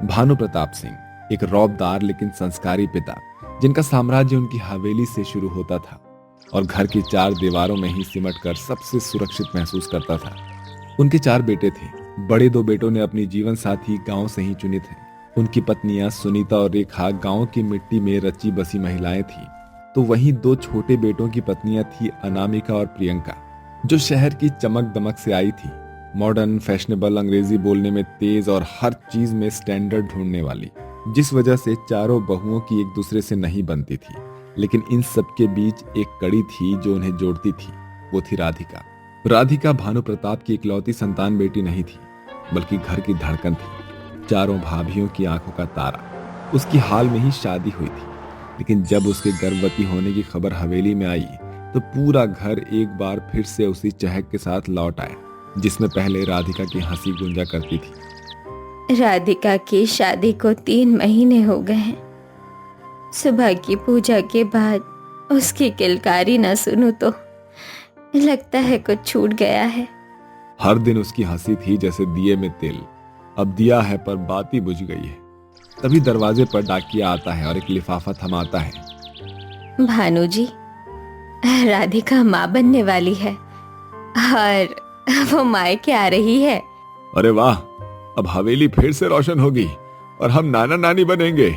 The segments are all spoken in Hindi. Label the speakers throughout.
Speaker 1: भानु प्रताप सिंह एक रौबदार लेकिन संस्कारी पिता, जिनका साम्राज्य उनकी हवेली से शुरू होता था और घर की चार दीवारों में ही सिमट कर सबसे सुरक्षित महसूस करता था। उनके चार बेटे थे। बड़े दो बेटों ने अपनी जीवन साथी गांव से ही चुने थे। उनकी पत्नियां सुनीता और रेखा गांव की मिट्टी में रची बसी महिलाएं थीं, तो वहीं दो छोटे बेटों की पत्नियां थी अनामिका और प्रियंका, जो शहर की चमक दमक से आई थी। मॉडर्न, फैशनेबल, अंग्रेजी बोलने में तेज और हर चीज में स्टैंडर्ड ढूंढने वाली, जिस वजह से चारों बहुओं की एक दूसरे से नहीं बनती थी। लेकिन इन सब के बीच एक कड़ी थी जो उन्हें जोड़ती थी, वो थी राधिका। राधिका भानु प्रताप की इकलौती संतान बेटी नहीं थी, बल्कि घर की धड़कन थी, चारों भाभियों की आंखों का तारा। उसकी हाल में ही शादी हुई थी, लेकिन जब उसके गर्भवती होने की खबर हवेली में आई तो पूरा घर एक बार फिर से उसी चहक के साथ लौट आया जिसमें पहले राधिका की हंसी गूंजा करती थी।
Speaker 2: राधिका की शादी को 3 महीने हो गए हैं। सुबह की पूजा के बाद उसकी किलकारी न सुनूं तो लगता है कुछ छूट गया है।
Speaker 1: हर दिन उसकी हंसी थी जैसे दिए में तेल। अब दिया है पर बाती बुझ गई है। तभी दरवाजे पर डाकिया आता है और एक लिफाफा थमाता है।
Speaker 2: भानु जी, राधिका माँ बनने वाली है और वो मायके आ रही है।
Speaker 1: अरे वाह, अब हवेली फिर से रोशन होगी और हम नाना नानी बनेंगे।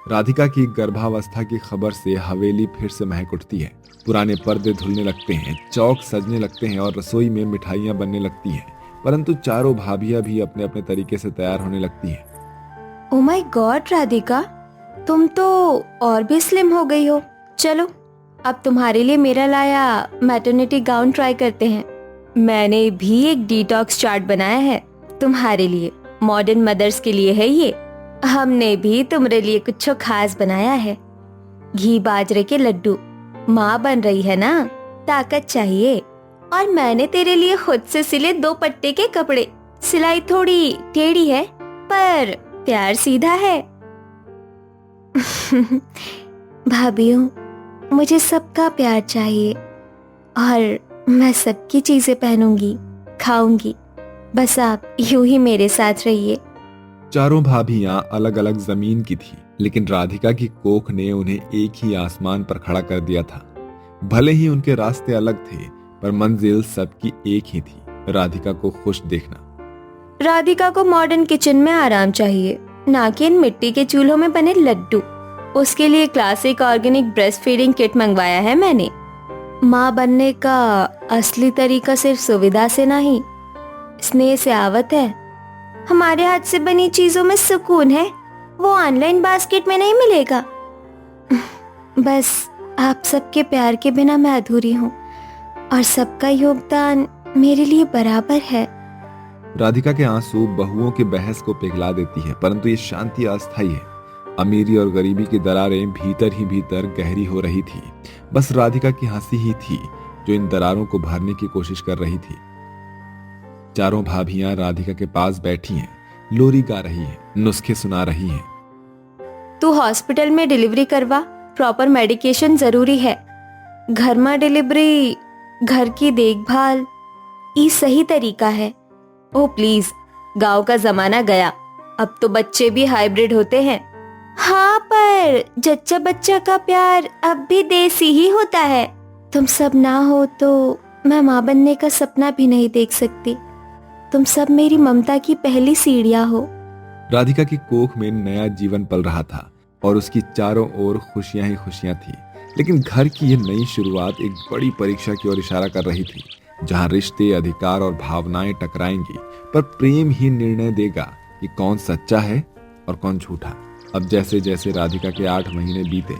Speaker 1: राधिका की गर्भावस्था की खबर से हवेली फिर से महक उठती है। पुराने पर्दे धुलने लगते हैं, चौक सजने लगते हैं और रसोई में मिठाइयां बनने लगती हैं। परंतु चारों भाभियां भी अपने अपने तरीके से तैयार होने लगती हैं।
Speaker 2: ओ माय गॉड राधिका, तुम तो और भी स्लिम हो गई हो। चलो अब तुम्हारे लिए मेरा लाया मैटरनिटी गाउन ट्राई करते हैं। मैंने भी एक डिटॉक्स चार्ट बनाया है तुम्हारे लिए, मॉडर्न मदर्स के लिए है ये। हमने भी तुम्हारे लिए कुछ खास बनाया है। घी बाजरे के लड्डू। माँ बन रही है ना, ताकत चाहिए। और मैंने तेरे लिए खुद से सिले 2 पट्टे के कपड़े। सिलाई थोड़ी टेढ़ी है पर प्यार सीधा है। भाभियों, मुझे सबका प्यार चाहिए और मैं सबकी चीजें पहनूंगी, खाऊंगी। बस आप यूं ही मेरे साथ रहिए।
Speaker 1: चारों भाभियां अलग अलग जमीन की थी, लेकिन राधिका की कोख ने उन्हें एक ही आसमान पर खड़ा कर दिया था। भले ही उनके रास्ते अलग थे, पर मंजिल सबकी एक ही थी, राधिका को खुश देखना।
Speaker 2: राधिका को मॉडर्न किचन में आराम चाहिए, ना कि इन मिट्टी के चूल्हों में बने लड्डू। उसके लिए classic organic breast feeding kit मंगवाया है मैंने। माँ बनने का असली तरीका सिर्फ सुविधा से नहीं, स्नेह से आवत है। हमारे हाथ से बनी चीजों में सुकून है, वो ऑनलाइन बास्केट में नहीं मिलेगा। बस आप सबके प्यार के बिना मैं अधूरी हूँ और सबका योगदान मेरे लिए बराबर है।
Speaker 1: राधिका के आंसू बहुओं की बहस को पिघला देती है, परंतु ये शांति अस्थायी है। अमीरी और गरीबी की दरारें भीतर ही भीतर गहरी हो रही थी। बस राधिका की हंसी ही थी जो इन दरारों को भरने की कोशिश कर रही थी। चारों भाभियां राधिका के पास बैठी हैं, लोरी गा रही हैं, नुस्खे सुना रही हैं।
Speaker 2: तू हॉस्पिटल में डिलीवरी करवा, प्रॉपर मेडिकेशन जरूरी है। घर में डिलीवरी, घर की देखभाल, ये सही तरीका है। ओ प्लीज, गांव का जमाना गया, अब तो बच्चे भी हाइब्रिड होते हैं। हाँ, पर जच्चा बच्चा का प्यार अब भी देसी ही होता है। तुम सब ना हो तो मैं माँ बनने का सपना भी नहीं देख सकती। तुम सब मेरी ममता की पहली सीढ़ियां हो।
Speaker 1: राधिका की कोख में नया जीवन पल रहा था और उसकी चारों ओर खुशियां ही खुशियां थी। लेकिन घर की ये नई शुरुआत एक बड़ी परीक्षा की ओर इशारा कर रही थी, जहां रिश्ते, अधिकार और भावनाएं टकराएंगी, पर प्रेम ही निर्णय देगा कि कौन सच्चा है और कौन झूठा। अब जैसे जैसे राधिका के 8 महीने बीते,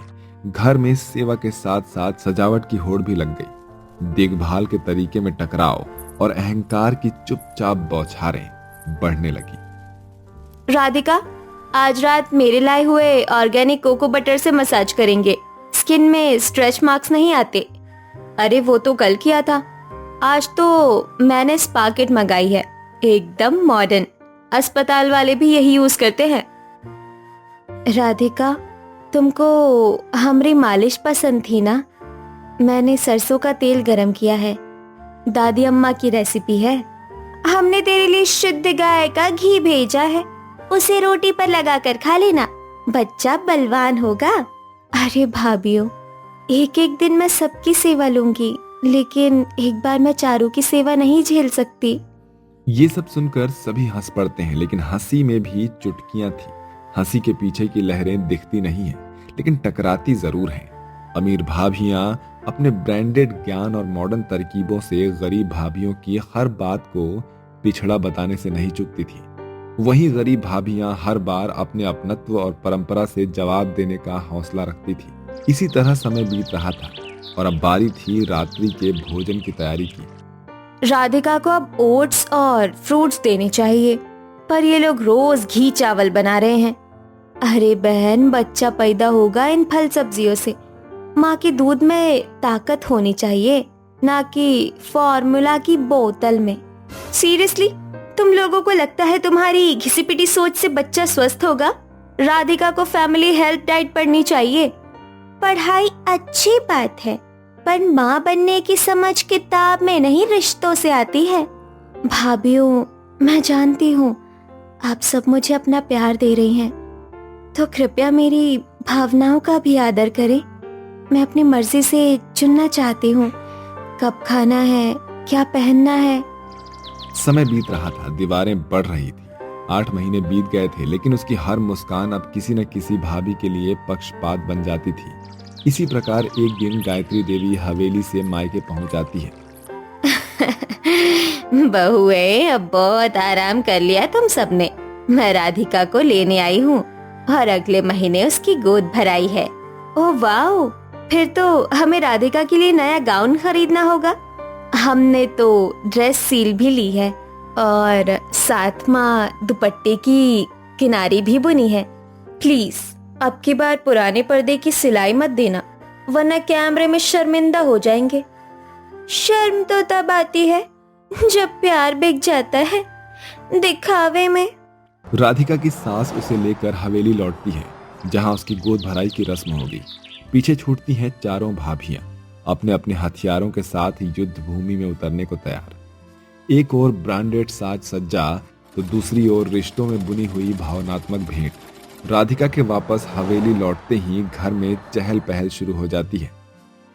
Speaker 1: घर में सेवा के साथ साथ सजावट की होड़ भी लग गई। देखभाल के तरीके में टकराव और अहंकार की चुपचाप बौछारें बढ़ने लगी।
Speaker 2: राधिका, आज रात मेरे लाए हुए ऑर्गेनिक कोको बटर से मसाज करेंगे। स्किन में स्ट्रेच मार्क्स नहीं आते। अरे वो तो कल किया था, आज तो मैंने स्पा किट मंगाई है, एकदम मॉडर्न। अस्पताल वाले भी यही यूज करते हैं। राधिका, तुमको हमारी मालिश पसंद थी ना? मैंने सरसों का तेल गरम किया है, दादी अम्मा की रेसिपी है। हमने तेरे लिए शुद्ध गाय का घी भेजा है। उसे रोटी पर लगाकर खा लेना, बच्चा बलवान होगा। अरे भाभीओ, एक एक दिन मैं सबकी सेवा लूंगी, लेकिन एक बार मैं चारू की सेवा नहीं झेल सकती।
Speaker 1: ये सब सुनकर सभी हंस पड़ते हैं, लेकिन हंसी में भी चुटकियां थी। हंसी के पीछे की लहरें दिखती नहीं हैं, लेकिन टकराती जरूर हैं। अमीर भाभियां अपने ब्रांडेड ज्ञान और मॉडर्न तरकीबों से गरीब भाभियों की हर बात को पिछड़ा बताने से नहीं चूकती थी। वहीं गरीब भाभियां हर बार अपने अपनत्व और परंपरा से जवाब देने का हौसला रखती थी। इसी तरह समय बीत रहा था और अब बारी थी रात्रि के भोजन की तैयारी की।
Speaker 2: राधिका को अब ओट्स और फ्रूट्स देने चाहिए, पर ये लोग रोज घी चावल बना रहे हैं। अरे बहन, बच्चा पैदा होगा इन फल सब्जियों से। माँ के दूध में ताकत होनी चाहिए, ना कि फॉर्मूला की बोतल में। सीरियसली, तुम लोगों को लगता है तुम्हारी घिसी पिटी सोच से बच्चा स्वस्थ होगा? राधिका को फैमिली हेल्थ डाइट पढ़नी चाहिए। पढ़ाई अच्छी बात है, पर माँ बनने की समझ किताब में नहीं रिश्तों से आती है। भाभियों, मैं जानती हूँ आप सब मुझे अपना प्यार दे रही हैं, तो कृपया मेरी भावनाओं का भी आदर करें। मैं अपनी मर्जी से चुनना चाहती हूँ, कब खाना है, क्या पहनना है।
Speaker 1: समय बीत रहा था, दीवारें बढ़ रही थी। 8 महीने बीत गए थे, लेकिन उसकी हर मुस्कान अब किसी न किसी भाभी के लिए पक्षपात बन जाती थी। इसी प्रकार एक दिन गायत्री देवी हवेली से मायके पहुंच जाती है।
Speaker 2: बहुए, अब बहुत आराम कर लिया तुम सबने। मैं राधिका को लेने आई हूँ और अगले महीने उसकी गोद भराई है। ओह वाओ, फिर तो हमें राधिका के लिए नया गाउन खरीदना होगा। हमने तो ड्रेस सील भी ली है और साथ में दुपट्टे की किनारी भी बुनी है। प्लीज अब की बार पुराने पर्दे की सिलाई मत देना, वरना कैमरे में शर्मिंदा हो जाएंगे। शर्म तो तब आती है जब प्यार बिक जाता है दिखावे में।
Speaker 1: राधिका की सास उसे लेकर हवेली लौटती है, जहां उसकी गोद भराई की रस्म होगी। पीछे छूटती हैं चारों भाभियां, अपने अपने हथियारों के साथ युद्ध भूमि में उतरने को तैयार। एक ओर ब्रांडेड साज सज्जा, तो दूसरी ओर रिश्तों में बुनी हुई भावनात्मक भेंट। राधिका के वापस हवेली लौटते ही घर में चहल पहल शुरू हो जाती है।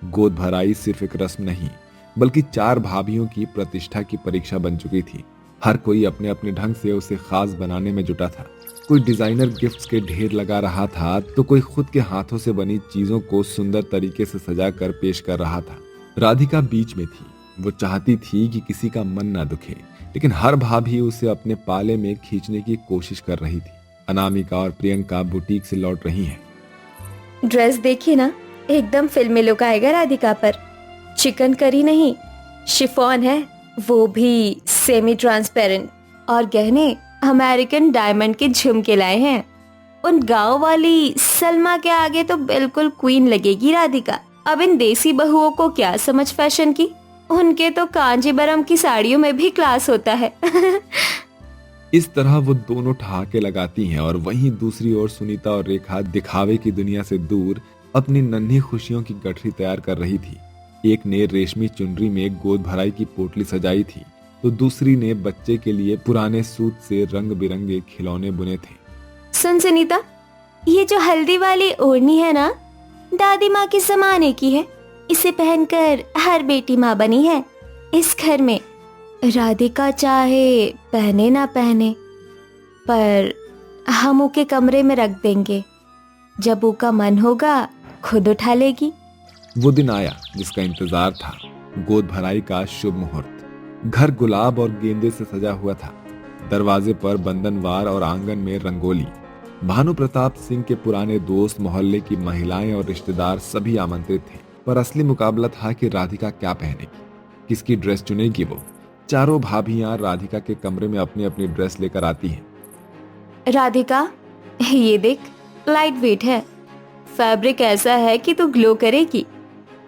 Speaker 1: गोद भराई सिर्फ एक रस्म नहीं, बल्कि 4 भाभियों की प्रतिष्ठा की परीक्षा बन चुकी थी। हर कोई अपने अपने ढंग से उसे खास बनाने में जुटा था। कोई डिजाइनर गिफ्ट्स के ढेर लगा रहा था, तो कोई खुद के हाथों से बनी चीजों को सुंदर तरीके से सजा कर पेश कर रहा था। राधिका बीच में थी। वो चाहती थी कि किसी का मन ना दुखे, लेकिन हर भाभी उसे अपने पाले में खींचने की कोशिश कर रही थी। अनामिका और प्रियंका बुटीक से लौट रही हैं।
Speaker 2: ड्रेस देखिए ना, एकदम फिल्मी लुक आएगा राधिका पर। चिकन करी नहीं, शिफॉन है, वो भी सेमी ट्रांसपेरेंट, और गहने अमेरिकन डायमंड के झुमके लाए हैं। उन गांव वाली सलमा के आगे तो बिल्कुल क्वीन लगेगी राधिका। अब इन देसी बहुओं को क्या समझ फैशन की, उनके तो कांजीवरम की साड़ियों में भी क्लास होता है।
Speaker 1: इस तरह वो दोनों ठहाके लगाती हैं, और वहीं दूसरी ओर सुनीता और रेखा दिखावे की दुनिया से दूर अपनी नन्ही खुशियों की गठरी तैयार कर रही थी। एक ने रेशमी चुनरी में गोद भराई की पोटली सजाई थी, तो दूसरी ने बच्चे के लिए पुराने सूत से रंग बिरंगे खिलौने बुने थे।
Speaker 2: सुन सुनीता, ये जो हल्दी वाली ओढ़नी है ना, दादी माँ के जमाने की है। इसे पहनकर हर बेटी माँ बनी है इस घर में। राधिका चाहे पहने ना पहने, पर हम उके कमरे में रख देंगे। जब उका मन होगा खुद उठा लेगी।
Speaker 1: वो दिन आया जिसका इंतजार था, गोद भराई का शुभ मुहूर्त। घर गुलाब और गेंदे से सजा हुआ था। दरवाजे पर बंधनवार और आंगन में रंगोली। भानु प्रताप सिंह के पुराने दोस्त, मोहल्ले की महिलाएं और रिश्तेदार सभी आमंत्रित थे। पर असली मुकाबला था कि राधिका क्या पहनेगी, किसकी ड्रेस चुनेगी। वो चारों भाभियां राधिका के कमरे में अपनी अपनी ड्रेस लेकर आती हैं।
Speaker 2: राधिका, ये देख, लाइट वेट है, फैब्रिक ऐसा है कि तू ग्लो करेगी।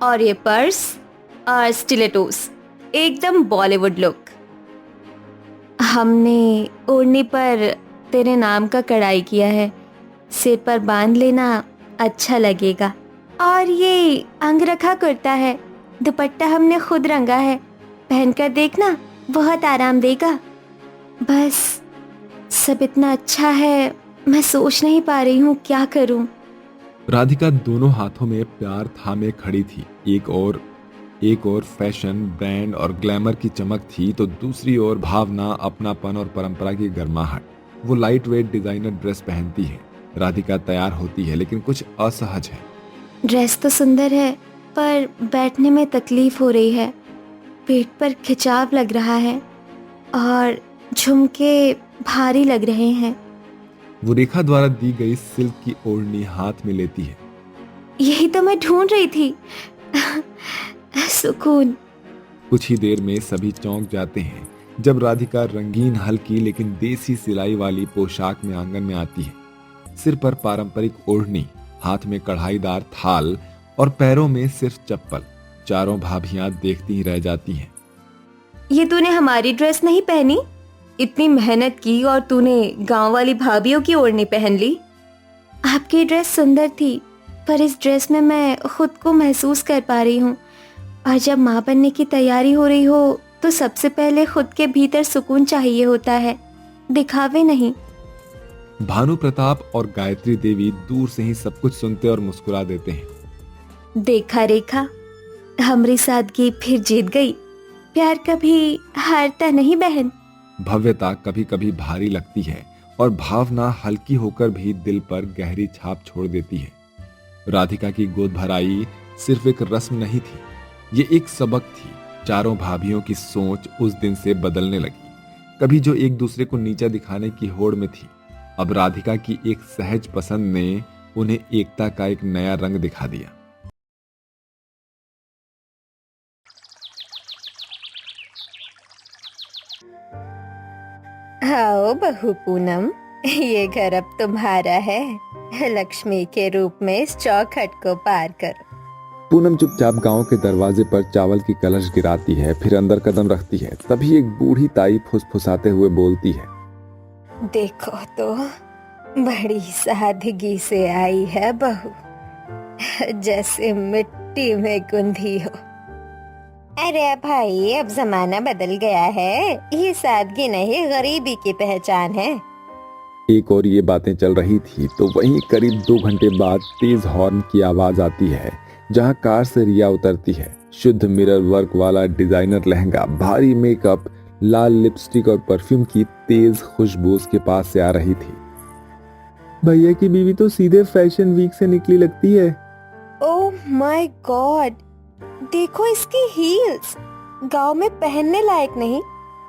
Speaker 2: और ये पर्स और स्टिलेटोस, एकदम बॉलीवुड लुक। हमने ओढ़नी पर तेरे नाम का कढ़ाई किया है, सिर पर बांध लेना, अच्छा लगेगा। और ये अंगरखा कुर्ता है, दुपट्टा हमने खुद रंगा है, पहनकर देखना, बहुत आराम देगा। बस सब इतना अच्छा है, मैं सोच नहीं पा रही हूँ क्या करूँ।
Speaker 1: राधिका दोनों हाथों में प्यार थामे खड़ी थी। एक और फैशन, ब्रांड और ग्लैमर की चमक थी, तो दूसरी ओर भावना, अपनापन और परंपरा की गर्माहट। वो लाइट वेट डिजाइनर ड्रेस पहनती है। राधिका तैयार होती है लेकिन कुछ असहज है।
Speaker 2: ड्रेस तो सुंदर है, पर बैठने में तकलीफ हो रही है। पेट पर खिंचाव लग रहा है और झुमके भारी लग रहे हैं।
Speaker 1: वो रेखा द्वारा दी गई सिल्क की ओढ़नी हाथ में लेती है।
Speaker 2: यही तो मैं ढूंढ रही थी। सुकून।
Speaker 1: कुछ ही देर में सभी चौंक जाते हैं जब राधिका रंगीन, हल्की लेकिन देसी सिलाई वाली पोशाक में आंगन में आती है। सिर पर पारंपरिक ओढ़नी, हाथ में कढ़ाईदार थाल और पैरों में सिर्फ चप्पल। चारों भाभियां देखती ही रह जाती हैं।
Speaker 2: ये तूने हमारी ड्रेस नहीं पहनी? इतनी मेहनत की और तूने गांव वाली भाभीियों की ओढ़नी पहन ली। आपकी ड्रेस सुंदर थी, पर इस ड्रेस में मैं खुद को महसूस कर पा रही हूँ। और जब माँ बनने की तैयारी हो रही हो तो सबसे पहले खुद के भीतर सुकून चाहिए होता है, दिखावे नहीं।
Speaker 1: भानु प्रताप और गायत्री देवी दूर से ही सब कुछ सुनते और मुस्कुरा देते हैं।
Speaker 2: देखा रेखा, हमारी सादगी फिर जीत गई। प्यार कभी हारता नहीं बहन।
Speaker 1: भव्यता कभी कभी भारी लगती है और भावना हल्की होकर भी दिल पर गहरी छाप छोड़ देती है। राधिका की गोद भराई सिर्फ एक रस्म नहीं थी, ये एक सबक थी। चारों भाभियों की सोच उस दिन से बदलने लगी। कभी जो एक दूसरे को नीचा दिखाने की होड़ में थी, अब राधिका की एक सहज पसंद ने उन्हें एकता का एक नया रंग दिखा दिया।
Speaker 2: आओ बहू पूनम, ये घर अब तुम्हारा है। लक्ष्मी के रूप में इस चौखट को पार करो।
Speaker 1: पूनम चुपचाप गांव के दरवाजे पर चावल की कलश गिराती है, फिर अंदर कदम रखती है। तभी एक बूढ़ी ताई फुसफुसाते हुए बोलती है,
Speaker 2: देखो तो बड़ी सादगी से आई है बहू, जैसे मिट्टी में गुंधी हो। अरे भाई, अब जमाना बदल गया है, ये सादगी नहीं गरीबी की पहचान है।
Speaker 1: एक और ये बातें चल रही थी तो वहीं करीब 2 घंटे बाद तेज हॉर्न की आवाज आती है, जहां कार से रिया उतरती है। शुद्ध मिरर वर्क वाला डिजाइनर लहंगा, भारी मेकअप, लाल लिपस्टिक और परफ्यूम की तेज खुशबू उसके पास से आ रही थी। भैया की बीवी तो सीधे फैशन वीक से निकली लगती है।
Speaker 2: ओह माय गॉड, देखो इसकी हील्स, गांव में पहनने लायक नहीं।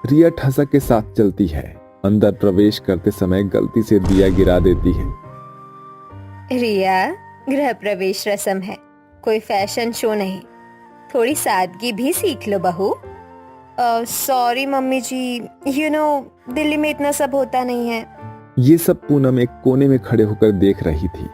Speaker 1: रिया ठसक के साथ चलती है। अंदर प्रवेश करते समय गलती से दिया गिरा देती है।
Speaker 2: रिया, गृह प्रवेश रस्म है, कोई फैशन शो नहीं। थोड़ी सादगी भी सीख लो बहू। सॉरी मम्मी जी, दिल्ली में इतना सब होता नहीं है।
Speaker 1: ये सब पूनम एक कोने में खड़े होकर देख रही थी।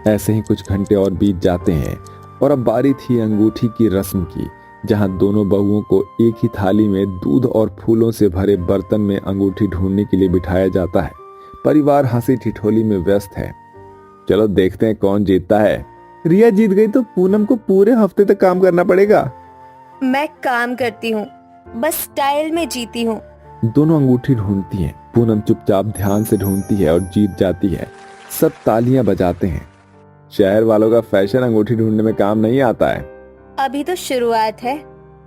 Speaker 1: ऐसे ही कुछ घंटे और बीत जाते हैं और अब बारी थी अंगूठी की रस्म की, जहां दोनों बहुओं को एक ही थाली में दूध और फूलों से भरे बर्तन में अंगूठी ढूंढने के लिए बिठाया जाता है। परिवार हंसी ठिठोली में व्यस्त है। चलो देखते हैं कौन जीतता है। रिया जीत गई तो पूनम को पूरे हफ्ते तक काम करना पड़ेगा।
Speaker 2: मैं काम करती हूँ, बस स्टाइल में जीती हूँ।
Speaker 1: दोनों अंगूठी ढूंढती हैं। पूनम चुपचाप ध्यान से ढूंढती है और जीत जाती है। सब तालियां बजाते हैं। शहर वालों का फैशन अंगूठी ढूंढने में काम नहीं आता है।
Speaker 2: अभी तो शुरुआत है,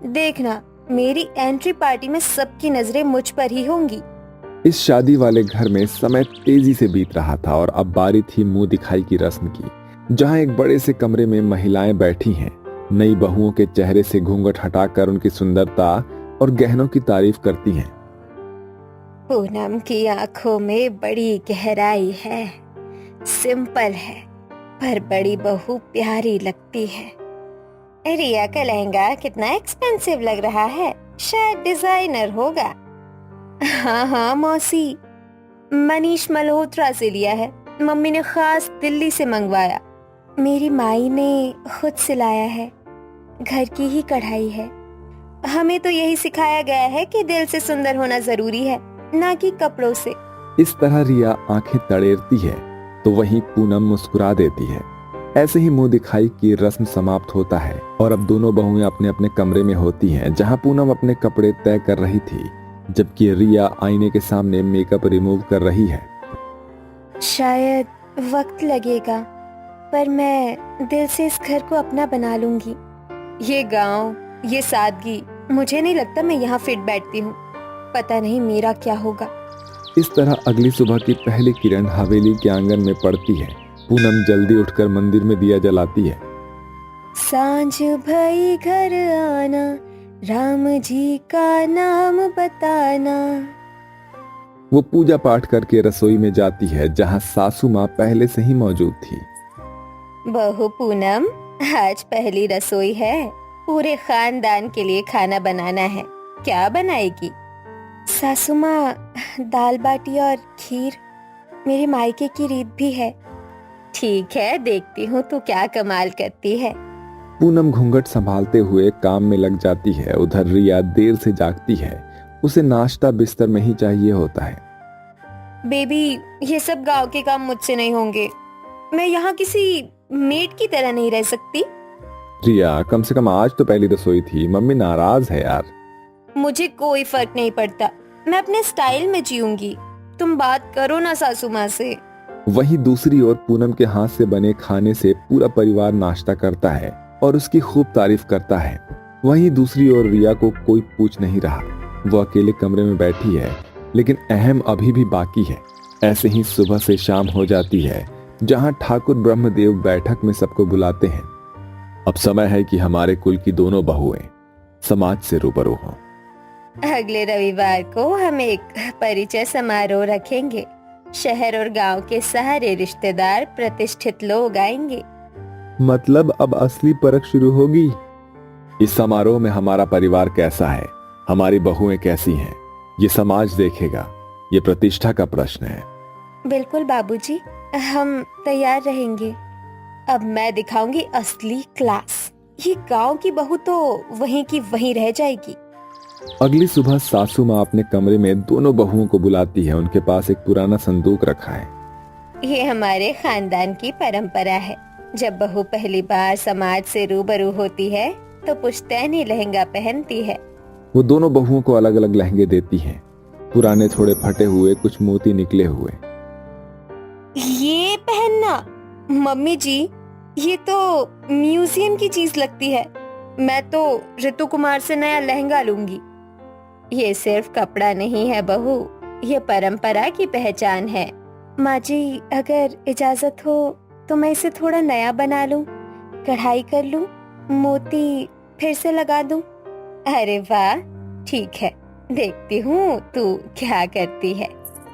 Speaker 2: देखना मेरी एंट्री पार्टी में सबकी नजरें मुझ पर ही होंगी।
Speaker 1: इस शादी वाले घर में समय तेजी से बीत रहा था और अब बारी थी मुंह दिखाई की रस्म की, जहां एक बड़े से कमरे में महिलाएं बैठी हैं। नई बहुओं के चेहरे से घूंघट हटाकर उनकी सुंदरता और गहनों की तारीफ करती हैं।
Speaker 2: पूनम की आंखों में बड़ी गहराई है, सिंपल है पर बड़ी बहू प्यारी लगती है। रिया का लहंगा कितना एक्सपेंसिव लग रहा है, शायद डिजाइनर होगा। हाँ हाँ मौसी, मनीष मल्होत्रा से लिया है, मम्मी ने खास दिल्ली से मंगवाया। मेरी माई ने खुद सिलाया है, घर की ही कढ़ाई है। हमें तो यही सिखाया गया है कि दिल से सुंदर होना जरूरी है, ना कि कपड़ों से।
Speaker 1: इस तरह रिया आंखें तड़ेरती है तो वहीं पूनम मुस्कुरा देती है। ऐसे ही मुंह दिखाई की रस्म समाप्त होता है और अब दोनों बहुएं अपने अपने कमरे में होती हैं, जहां पूनम अपने कपड़े तय कर रही थी। जबकि रिया आईने के सामने मेकअप रिमूव कर रही है।
Speaker 2: शायद वक्त लगेगा, पर मैं दिल से इस घर को अपना बना लूंगी। ये गांव, ये सादगी, मुझे नहीं लगता मैं यहाँ फिट बैठती हूँ। पता नहीं मेरा क्या होगा।
Speaker 1: इस तरह अगली सुबह की पहली किरण हवेली के आंगन में पड़ती है। पूनम जल्दी उठकर मंदिर में दिया जलाती है।
Speaker 2: सांझ भई घर आना, राम जी का नाम बताना।
Speaker 1: वो पूजा पाठ करके रसोई में जाती है, जहाँ सासू माँ पहले से ही मौजूद थी।
Speaker 2: बहू पूनम, आज पहली रसोई है। पूरे खानदान के लिए खाना बनाना है। क्या बनाएगी? सासू माँ, दाल बाटी और खीर। मेरे मायके की रीत भी है। ठीक है, देखती हूँ तू क्या कमाल करती है।
Speaker 1: पूनम घूंघट संभालते हुए काम में लग जाती है। उधर रिया देर से जागती है। उसे नाश्ता बिस्तर में ही चाहिए होता है।
Speaker 2: बेबी, ये सब गांव के काम मुझसे नहीं होंगे। मैं यहाँ किसी मेड की तरह नहीं रह सकती।
Speaker 1: रिया, कम से कम आज तो पहली रसोई थी। मम्मी नाराज है यार।
Speaker 2: मुझे कोई फर्क नहीं पड़ता। मैं अपने स्टाइल में जीऊंगी। तुम बात करो ना सासू माँ से।
Speaker 1: वहीं दूसरी ओर पूनम के हाथ से बने खाने से पूरा परिवार नाश्ता करता है और उसकी खूब तारीफ करता है। वहीं दूसरी ओर रिया को कोई पूछ नहीं रहा। वो अकेले कमरे में बैठी है, लेकिन अहम अभी भी बाकी है। ऐसे ही सुबह से शाम हो जाती है, जहां ठाकुर ब्रह्मदेव बैठक में सबको बुलाते हैं। अब समय है कि हमारे कुल की दोनों बहुएं समाज से रूबरू हों।
Speaker 2: अगले रविवार को हम एक परिचय समारोह रखेंगे। शहर और गांव के सारे रिश्तेदार, प्रतिष्ठित लोग आएंगे।
Speaker 1: मतलब अब असली परख शुरू होगी। इस समारोह में हमारा परिवार कैसा है, हमारी बहुएं कैसी हैं, ये समाज देखेगा। ये प्रतिष्ठा का प्रश्न है।
Speaker 2: बिल्कुल बाबूजी, हम तैयार रहेंगे। अब मैं दिखाऊंगी असली क्लास। ये गांव की बहू तो वहीं की वहीं रह जाएगी।
Speaker 1: अगली सुबह सासू माँ अपने कमरे में दोनों बहुओं को बुलाती है। उनके पास एक पुराना संदूक रखा है।
Speaker 2: ये हमारे खानदान की परंपरा है। जब बहू पहली बार समाज से रूबरू होती है तो पुश्तैनी लहंगा पहनती है।
Speaker 1: वो दोनों बहुओं को अलग अलग लहंगे देती है। पुराने, थोड़े फटे हुए, कुछ मोती निकले हुए।
Speaker 2: ये पहनना? मम्मी जी, ये तो म्यूजियम की चीज लगती है। मैं तो ऋतु कुमार से नया लहंगा लूंगी। ये सिर्फ कपड़ा नहीं है बहू, ये परंपरा की पहचान है। माँ जी, अगर इजाजत हो तो मैं इसे थोड़ा नया बना लूं, कढ़ाई कर लूं, मोती फिर से लगा दूं। अरे वाह, ठीक है, देखती हूँ तू क्या करती है।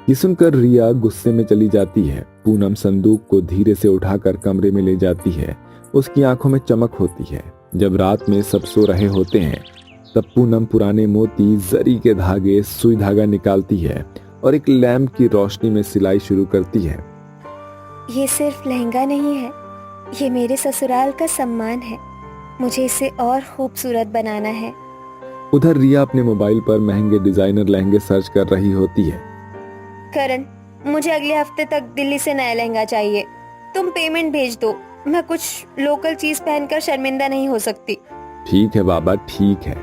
Speaker 1: ये सुनकर रिया गुस्से में चली जाती है। पूनम संदूक को धीरे से उठाकर कमरे में ले जाती है। उसकी आंखों में चमक होती है। जब रात में सब सो रहे होते हैं, तब पूनम पुराने मोती, जरी के धागे, सुई धागा निकालती है और एक लैंप की रोशनी में सिलाई शुरू करती है।
Speaker 2: ये सिर्फ लहंगा नहीं है, ये मेरे ससुराल का सम्मान है। मुझे इसे और खूबसूरत बनाना है।
Speaker 1: उधर रिया अपने मोबाइल पर महंगे डिजाइनर लहंगे सर्च कर रही होती है।
Speaker 2: करण, मुझे अगले हफ्ते तक दिल्ली से नया लहंगा चाहिए। तुम पेमेंट भेज दो। मैं कुछ लोकल चीज पहनकर शर्मिंदा नहीं हो सकती।
Speaker 1: ठीक है बाबा, ठीक है।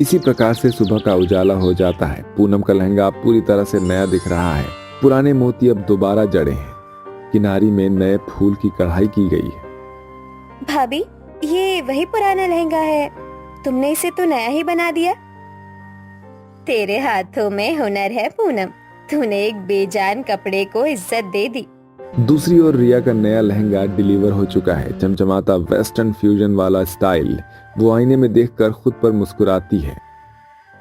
Speaker 1: इसी प्रकार से सुबह का उजाला हो जाता है। पूनम का लहंगा अब पूरी तरह से नया दिख रहा है। पुराने मोती अब दोबारा जड़े हैं। किनारी में नए फूल की कढ़ाई की गई है।
Speaker 2: भाभी, ये वही पुराना लहंगा है। तुमने इसे तो नया ही बना दिया। तेरे हाथों में हुनर है पूनम। तूने एक बेजान कपड़े को इज्जत दे दी।
Speaker 1: दूसरी ओर रिया का नया लहंगा डिलीवर हो चुका है। चमचमाता वेस्टर्न फ्यूजन वाला स्टाइल। वो आईने में देखकर खुद पर मुस्कुराती है।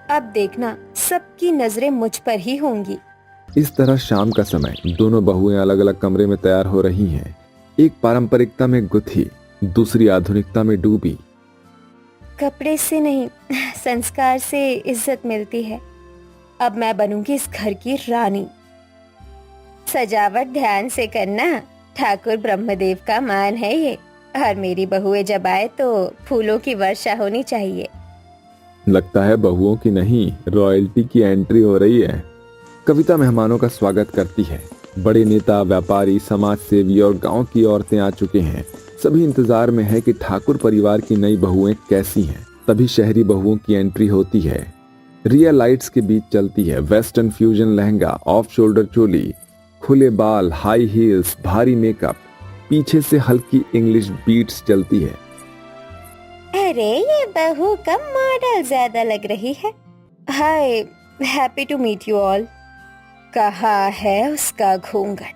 Speaker 2: अब देखना, सबकी नजरें मुझ पर ही होंगी।
Speaker 1: इस तरह शाम का समय, दोनों बहुएं अलग अलग कमरे में तैयार हो रही हैं। एक पारंपरिकता में गुथी, दूसरी आधुनिकता में डूबी।
Speaker 2: कपड़े से नहीं, संस्कार से इज्जत मिलती है। अब मैं बनूंगी इस घर की रानी। सजावट ध्यान से करना, ठाकुर ब्रह्मदेव का मान है ये। और मेरी बहुएं जब आए तो फूलों की वर्षा होनी चाहिए।
Speaker 1: लगता है बहुओं की नहीं, रॉयल्टी की एंट्री हो रही है। कविता मेहमानों का स्वागत करती है। बड़े नेता, व्यापारी, समाज सेवी और गांव की औरतें आ चुके हैं। सभी इंतजार में है कि ठाकुर परिवार की नई बहुएं कैसी हैं। तभी शहरी बहुओं की एंट्री होती है। रिया लाइट्स के बीच चलती है। Western fusion lehenga, off shoulder choli, खुले बाल, हाई हील्स, भारी मेकअप, पीछे से हल्की इंग्लिश बीट्स चलती है।
Speaker 2: अरे ये बहू कम मॉडल ज्यादा लग रही है। Hi, happy to meet you all. कहाँ है उसका घूंघट?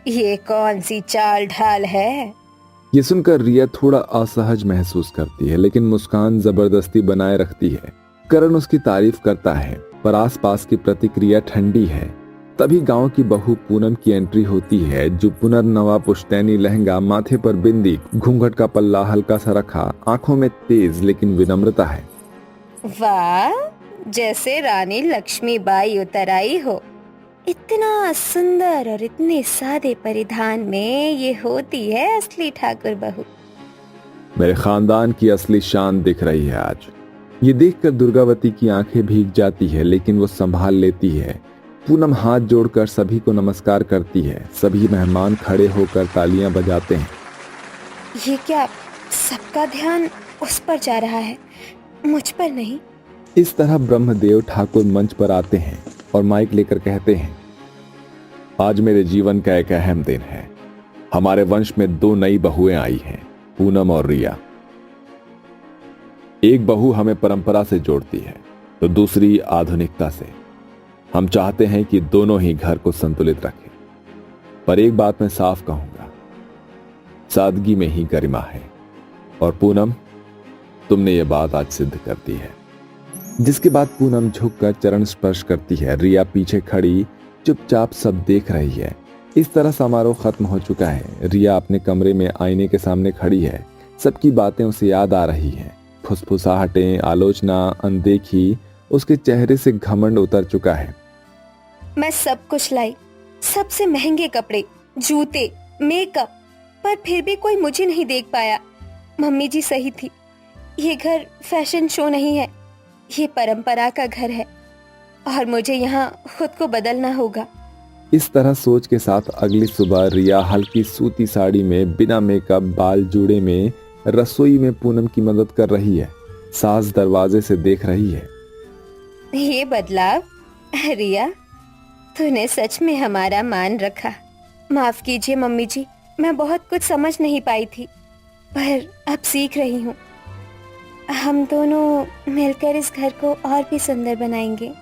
Speaker 2: ये कौन सी चाल ढाल है?
Speaker 1: ये सुनकर रिया थोड़ा असहज महसूस करती है, लेकिन मुस्कान जबरदस्ती बनाए रखती है। करण उसकी तारीफ करता है, पर आसपास की प्रतिक्रिया ठंडी है। तभी गांव की बहू पूनम की एंट्री होती है, जो पुनर्नवा पुश्तैनी लहंगा, माथे पर बिंदी, घूंघट का पल्ला हल्का सा रखा, आंखों में तेज लेकिन विनम्रता है।
Speaker 2: वाह, जैसे रानी लक्ष्मीबाई उतर आई हो। इतना सुंदर और इतने सादे परिधान में ये होती है असली ठाकुर बहू।
Speaker 1: मेरे खानदान की असली शान दिख रही है आज। ये देखकर दुर्गावती की आंखें भीग जाती है, लेकिन वो संभाल लेती है। पूनम हाथ जोड़कर सभी को नमस्कार करती है। सभी मेहमान खड़े होकर तालियां बजाते हैं।
Speaker 2: ये क्या, सबका ध्यान उस पर जा रहा है, मुझ पर नहीं?
Speaker 1: इस तरह ब्रह्मदेव ठाकुर मंच पर आते हैं और माइक लेकर कहते हैं, आज मेरे जीवन का एक अहम दिन है। हमारे वंश में 2 नई बहुएं आई हैं, पूनम और रिया। एक बहू हमें परंपरा से जोड़ती है, तो दूसरी आधुनिकता से। हम चाहते हैं कि दोनों ही घर को संतुलित रखें। पर एक बात मैं साफ कहूंगा, सादगी में ही गरिमा है। और पूनम, तुमने ये बात आज सिद्ध कर दी है। जिसके बाद पूनम झुककर चरण स्पर्श करती है। रिया पीछे खड़ी चुपचाप सब देख रही है। इस तरह समारोह खत्म हो चुका है। रिया अपने कमरे में आईने के सामने खड़ी है। सबकी बातें उसे याद आ रही हैं। फुसफुसाहटें, आलोचना, अनदेखी, उसके चेहरे से घमंड उतर चुका है।
Speaker 2: मैं सब कुछ लाई, सबसे महंगे कपड़े, जूते, मेकअप, पर फिर भी कोई मुझे नहीं देख पाया। मम्मी जी सही थी, ये घर फैशन शो नहीं है, ये परंपरा का घर है और मुझे यहाँ खुद को बदलना होगा।
Speaker 1: इस तरह सोच के साथ अगली सुबह रिया हल्की सूती साड़ी में, बिना मेकअप, बाल जूड़े में रसोई में पूनम की मदद कर रही है। सास दरवाजे से देख रही है।
Speaker 2: ये बदलाव, रिया, तूने सच में हमारा मान रखा। माफ कीजिए मम्मी जी, मैं बहुत कुछ समझ नहीं पाई थी, पर अब सीख रही हूँ। हम दोनों मिलकर इस घर को और भी सुंदर बनाएंगे।